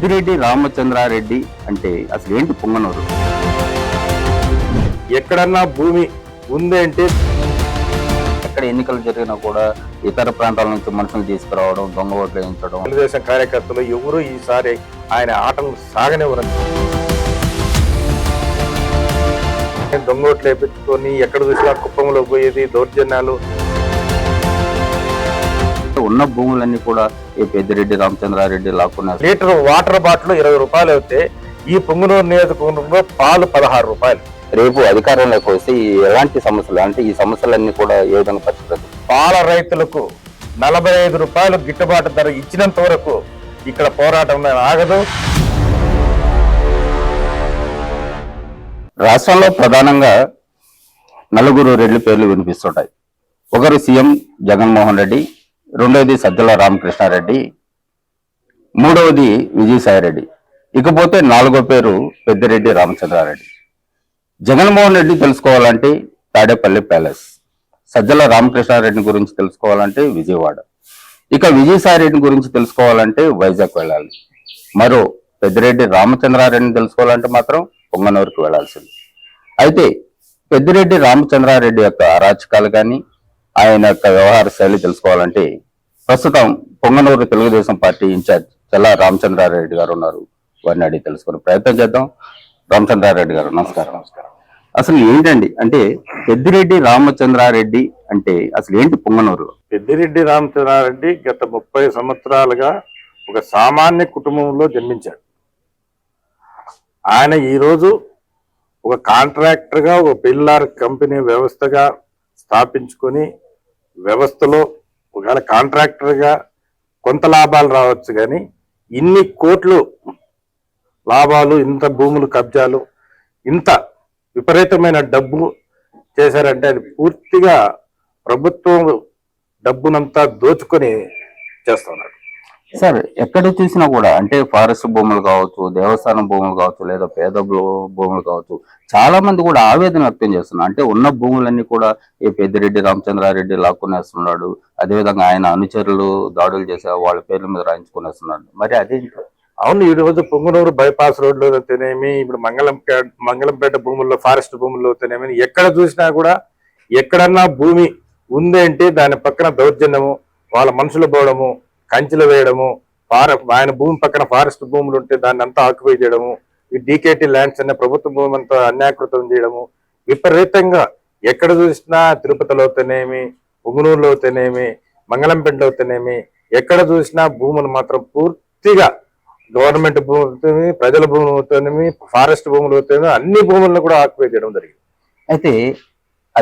పెద్దిరెడ్డి రామచంద్రారెడ్డి అంటే అసలు ఏంటి పొంగనూరు? ఎక్కడన్నా భూమి ఉంది అంటే ఎక్కడ ఎన్నికలు జరిగినా కూడా ఇతర ప్రాంతాల నుంచి మనుషులు తీసుకురావడం, దొంగ ఓట్లు వేయించడం. తెలుగుదేశం కార్యకర్తలు ఎవరు ఈసారి ఆయన ఆటలు సాగనివ్వరు. దొంగ ఓట్లు వేయించుకొని ఎక్కడ చూసినా కుప్పంలో పోయేది దౌర్జన్యాలు. ఉన్న భూములన్నీ కూడా ఈ పెద్దిరెడ్డి రామచంద్రారెడ్డి లాక్కున్నారు. లీటర్ వాటర్ బాటిల్ 20 రూపాయలు అయితే ఈ పొంగునూరు నియోజకవర్గంలో పాలు 16 రూపాయలు. రేపు అధికారంలోకి వస్తే ఎలాంటి సమస్యలు అంటే ఈ సమస్యలన్నీ కూడా ఏ విధంగా పరిష్కరిస్తారు? పాల రైతులకు 45 రూపాయలు గిట్టుబాటు ధర ఇచ్చినంత వరకు ఇక్కడ పోరాటం ఆగదు. రాష్ట్రంలో ప్రధానంగా నలుగురు రెడ్డి పేర్లు వినిపిస్తుంటాయి. ఒకరు సీఎం జగన్మోహన్ రెడ్డి, రెండవది సజ్జల రామకృష్ణారెడ్డి, మూడవది విజయసాయిరెడ్డి, ఇకపోతే నాలుగో పేరు పెద్దిరెడ్డి రామచంద్రారెడ్డి. జగన్మోహన్ రెడ్డి తెలుసుకోవాలంటే తాడేపల్లి ప్యాలెస్, సజ్జల రామకృష్ణారెడ్డి గురించి తెలుసుకోవాలంటే విజయవాడ, ఇక విజయసాయిరెడ్డి గురించి తెలుసుకోవాలంటే వైజాగ్ వెళ్ళాలి. మరో పెద్దిరెడ్డి రామచంద్రారెడ్డిని తెలుసుకోవాలంటే మాత్రం పొంగనూరుకు వెళ్లాల్సింది. అయితే పెద్దిరెడ్డి రామచంద్రారెడ్డి యొక్క అరాచకాలు కానీ ఆయన యొక్క వ్యవహార శైలి తెలుసుకోవాలంటే ప్రస్తుతం పొంగనూరు తెలుగుదేశం పార్టీ ఇన్ఛార్జ్ చల్లా రామచంద్రారెడ్డి గారు ఉన్నారు. వారిని అడిగి తెలుసుకునే ప్రయత్నం చేద్దాం. రామచంద్రారెడ్డి గారు నమస్కారం. నమస్కారం. అసలు ఏంటండి అంటే పెద్దిరెడ్డి రామచంద్రారెడ్డి అంటే అసలు ఏంటి పొంగనూరు? పెద్దిరెడ్డి రామచంద్రారెడ్డి గత 30 సంవత్సరాలుగా ఒక సామాన్య కుటుంబంలో జన్మించాడు. ఆయన ఈరోజు ఒక కాంట్రాక్టర్గా ఒక బిల్డర్ కంపెనీ వ్యవస్థగా స్థాపించుకొని వ్యవస్థలో ఒకవేళ కాంట్రాక్టర్గా కొంత లాభాలు రావచ్చు, కానీ ఇన్ని కోట్లు లాభాలు, ఇంత భూములు కబ్జాలు, ఇంత విపరీతమైన డబ్బు చేశారంటే అది పూర్తిగా ప్రభుత్వం డబ్బునంతా దోచుకొని చేస్తున్నారు. సార్ ఎక్కడ చూసినా కూడా అంటే ఫారెస్ట్ భూములు కావచ్చు, దేవస్థానం భూములు కావచ్చు, లేదా పేద భూములు కావచ్చు, చాలా మంది కూడా ఆవేదన వ్యక్తం చేస్తున్నారు. అంటే ఉన్న భూములన్నీ కూడా ఈ పెద్దిరెడ్డి రామచంద్రారెడ్డి లాక్కునేస్తున్నాడు, అదేవిధంగా ఆయన అనుచరులు దాడులు చేసే వాళ్ళ పేర్ల మీద రాయించుకునేస్తున్నాడు. మరి అదేంటి? అవును, ఈ రోజు పొంగునూరు బైపాస్ రోడ్లో అయితేనేమి, ఇప్పుడు మంగళంపేట భూముల్లో, ఫారెస్ట్ భూముల్లో అయితేనేమి, ఎక్కడ చూసినా కూడా ఎక్కడన్నా భూమి ఉంది అంటే దాని పక్కన దౌర్జన్యము, వాళ్ళ మనుషులు పోవడము, కంచెలు వేయడము, ఆయన భూమి పక్కన ఫారెస్ట్ భూములు ఉంటే దాన్ని అంతా ఆక్యుపై చేయడము, ఈ డీకేటీ ల్యాండ్స్ అనే ప్రభుత్వ భూమి అంతా అన్యాకృతం చేయడము, విపరీతంగా ఎక్కడ చూసినా తిరుపతిలో అయితేనేమి, పొంగునూరులో అయితేనేమి, మంగళంపేటలో అయితేనేమి, ఎక్కడ చూసినా భూములు మాత్రం పూర్తిగా గవర్నమెంట్ భూములు, ప్రజల భూములు అవుతానేమి, ఫారెస్ట్ భూములు అవుతాయి, అన్ని భూములను కూడా ఆక్యుపై చేయడం జరిగింది. అయితే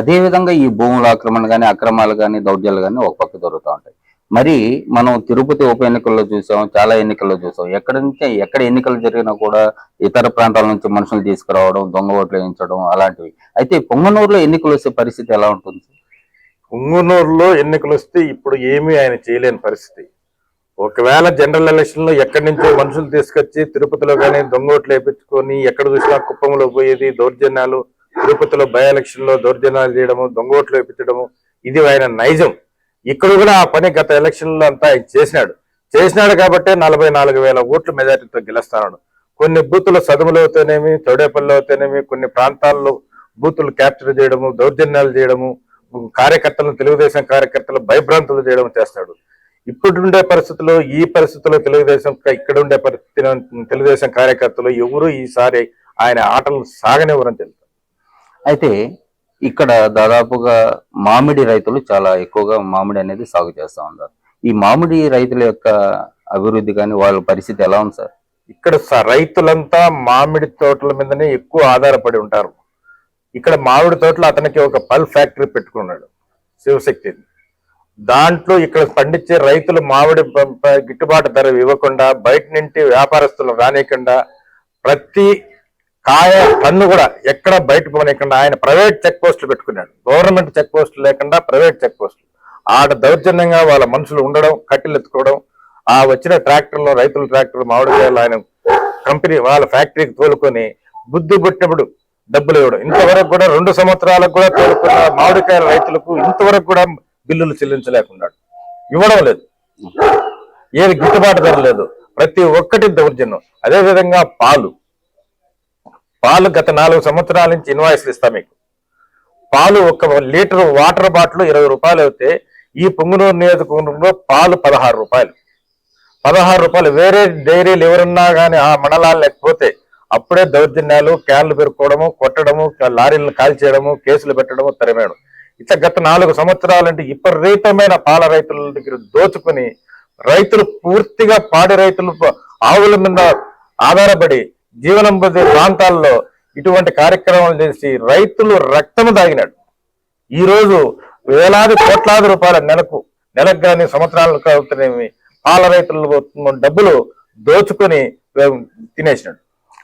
అదే విధంగా ఈ భూముల ఆక్రమణ కానీ, అక్రమాలు కానీ, దౌర్జన్యాలు కానీ ఒక పక్క దొరుకుతూ ఉంటాయి. మరి మనం తిరుపతి ఉప ఎన్నికల్లో చూసాం, చాలా ఎన్నికల్లో చూసాం. ఎక్కడ ఎన్నికలు జరిగినా కూడా ఇతర ప్రాంతాల నుంచి మనుషులు తీసుకురావడం, దొంగ ఓట్లు వేయించడం అలాంటివి. అయితే పొంగనూరులో ఎన్నికలు వస్తే పరిస్థితి ఎలా ఉంటుంది? పొంగునూరులో ఎన్నికలు వస్తే ఇప్పుడు ఏమీ ఆయన చేయలేని పరిస్థితి. ఒకవేళ జనరల్ ఎలక్షన్ లో ఎక్కడి నుంచో మనుషులు తీసుకొచ్చి తిరుపతిలో కానీ దొంగ ఓట్లు వేయించుకొని ఎక్కడ చూసినా కుప్పంలో పోయేది దౌర్జన్యాలు, తిరుపతిలో బై ఎలక్షన్ లో దౌర్జన్యాలు చేయడము, దొంగ ఓట్లు వేయించడము, ఇది ఆయన నైజం. ఇక్కడ కూడా ఆ పని గత ఎలక్షన్ లో అంతా చేసినాడు కాబట్టి 44,000 ఓట్లు మెజార్టీతో గెలుస్తున్నాడు. కొన్ని బూతుల సదుములు అవుతానేమి, చౌడేపల్లిలో అవుతానేమి, కొన్ని ప్రాంతాల్లో బూతులు క్యాప్చర్ చేయడము, దౌర్జన్యాలు చేయడము, కార్యకర్తలను, తెలుగుదేశం కార్యకర్తలు భయభ్రాంతులు చేయడం చేస్తాడు. ఇప్పుడుండే పరిస్థితుల్లో, ఈ పరిస్థితుల్లో ఇక్కడ ఉండే తెలుగుదేశం కార్యకర్తలు ఎవరు ఈసారి ఆయన ఆటలు సాగనివ్వరని తెలుసు. అయితే ఇక్కడ దాదాపుగా మామిడి రైతులు చాలా ఎక్కువగా మామిడి అనేది సాగు చేస్తూ ఉంటారు. ఈ మామిడి రైతుల యొక్క అభివృద్ధి కానీ వాళ్ళ పరిస్థితి ఎలా ఉంది సార్? ఇక్కడ రైతులంతా మామిడి తోటల మీదనే ఎక్కువ ఆధారపడి ఉంటారు. ఇక్కడ మామిడి తోటలో అతనికి ఒక పల్ ఫ్యాక్టరీ పెట్టుకున్నాడు శివశక్తి. దాంట్లో ఇక్కడ పండించే రైతులు మామిడి గిట్టుబాటు ధర ఇవ్వకుండా, బయట నుండి వ్యాపారస్తులు రానియకుండా, ప్రతి కాయ టన్ను కూడా ఎక్కడ బయట పోనీయకుండా ఆయన ప్రైవేట్ చెక్ పోస్టులు పెట్టుకున్నాడు. గవర్నమెంట్ చెక్ పోస్టులు లేకుండా ప్రైవేట్ చెక్ పోస్టులు. ఆడ దౌర్జన్యంగా వాళ్ళ మనుషులు ఉండడం, కట్టెలు ఎత్తుకోవడం, ఆ వచ్చిన ట్రాక్టర్లో రైతుల ట్రాక్టర్ మామిడికాయలు ఆయన కంపెనీ వాళ్ళ ఫ్యాక్టరీకి తోలుకొని బుద్ధి పుట్టినప్పుడు డబ్బులు ఇవ్వడం. ఇంతవరకు కూడా 2 సంవత్సరాలకు కూడా తోలుకున్న మామిడికాయల రైతులకు ఇంతవరకు కూడా బిల్లులు చెల్లించలేకున్నాడు, ఇవ్వడం లేదు, ఏది గిట్టుబాటు ధర లేదు. ప్రతి ఒక్కటి దౌర్జన్యం. అదేవిధంగా పాలు గత 4 సంవత్సరాల నుంచి ఇన్వాయిస్లు ఇస్తా మీకు. పాలు 1 లీటర్ వాటర్ బాటిల్ 20 రూపాయలు అయితే ఈ పొంగునూరు నియోజకవర్గంలో పాలు 16 రూపాయలు. 16 రూపాయలు. వేరే డైరీలు ఎవరున్నా కానీ ఆ మండలాలు లేకపోతే అప్పుడే దౌర్జన్యాలు, క్యాన్లు పెరుక్కోవడము, కొట్టడము, లారీలను కాల్చేయడము, కేసులు పెట్టడము, తరిమేయడం. ఇట్లా గత 4 సంవత్సరాలంటే విపరీతమైన పాల రైతుల దగ్గర దోచుకుని రైతులు పూర్తిగా పాడి రైతులు ఆవుల మీద ఆధారపడి జీవనం పొందే ప్రాంతాల్లో ఇటువంటి కార్యక్రమాలు చేసి రైతులు రక్తము దాగినాడు. ఈ రోజు వేలాది కోట్లాది రూపాయల నెలకు కానీ సంవత్సరాలకు అవుతున్నాయి పాల రైతులు డబ్బులు దోచుకొని తినేసినాడు.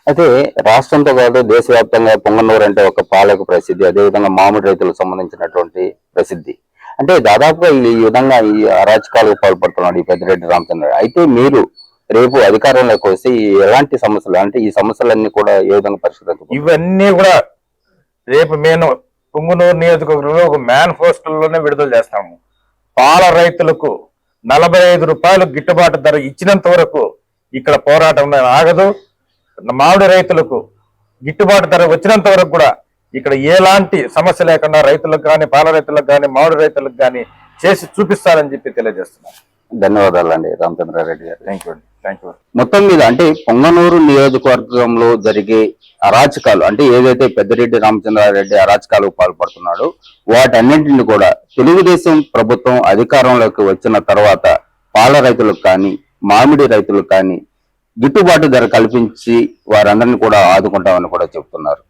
అయితే రాష్ట్రంతో కాదు దేశవ్యాప్తంగా పొంగనూరు అంటే ఒక పాలకు ప్రసిద్ధి, అదేవిధంగా మామిడి రైతులకు సంబంధించినటువంటి ప్రసిద్ధి. అంటే దాదాపుగా ఈ విధంగా ఈ అరాచకాలకు పాల్పడుతున్నాడు ఈ పెద్దిరెడ్డి రామచంద్ర. అయితే మీరు రేపు అధికారంలోకి వస్తే ఎలాంటి సమస్యలు, అంటే ఈ సమస్యలన్నీ కూడా ఏ విధంగా పరిష్కరించారు? ఇవన్నీ కూడా రేపు మేము పొంగునూరు నియోజకవర్గంలో ఒక మేనిఫెస్టోలోనే విడుదల చేస్తాము. పాల రైతులకు 45 రూపాయలు గిట్టుబాటు ధర ఇచ్చినంత వరకు ఇక్కడ పోరాటం ఆగదు. మామిడి రైతులకు గిట్టుబాటు ధర వచ్చినంత వరకు కూడా ఇక్కడ ఎలాంటి సమస్య లేకుండా రైతులకు కానీ, పాల రైతులకు కానీ, మామిడి రైతులకు కానీ చేసి చూపిస్తారని చెప్పి తెలియజేస్తున్నాను. ధన్యవాదాలండి రామచంద్రారెడ్డి గారు. Thank you. మొత్తం మీద అంటే పొంగనూరు నియోజకవర్గంలో జరిగే అరాచకాలు, అంటే ఏదైతే పెద్దిరెడ్డి రామచంద్రారెడ్డి అరాచకాలకు పాల్పడుతున్నాడో వాటన్నింటిని కూడా తెలుగుదేశం ప్రభుత్వం అధికారంలోకి వచ్చిన తర్వాత పాల రైతులకు కానీ, మామిడి రైతులకు కానీ గిట్టుబాటు ధర కల్పించి వారందరినీ కూడా ఆదుకుంటామని కూడా చెప్తున్నారు.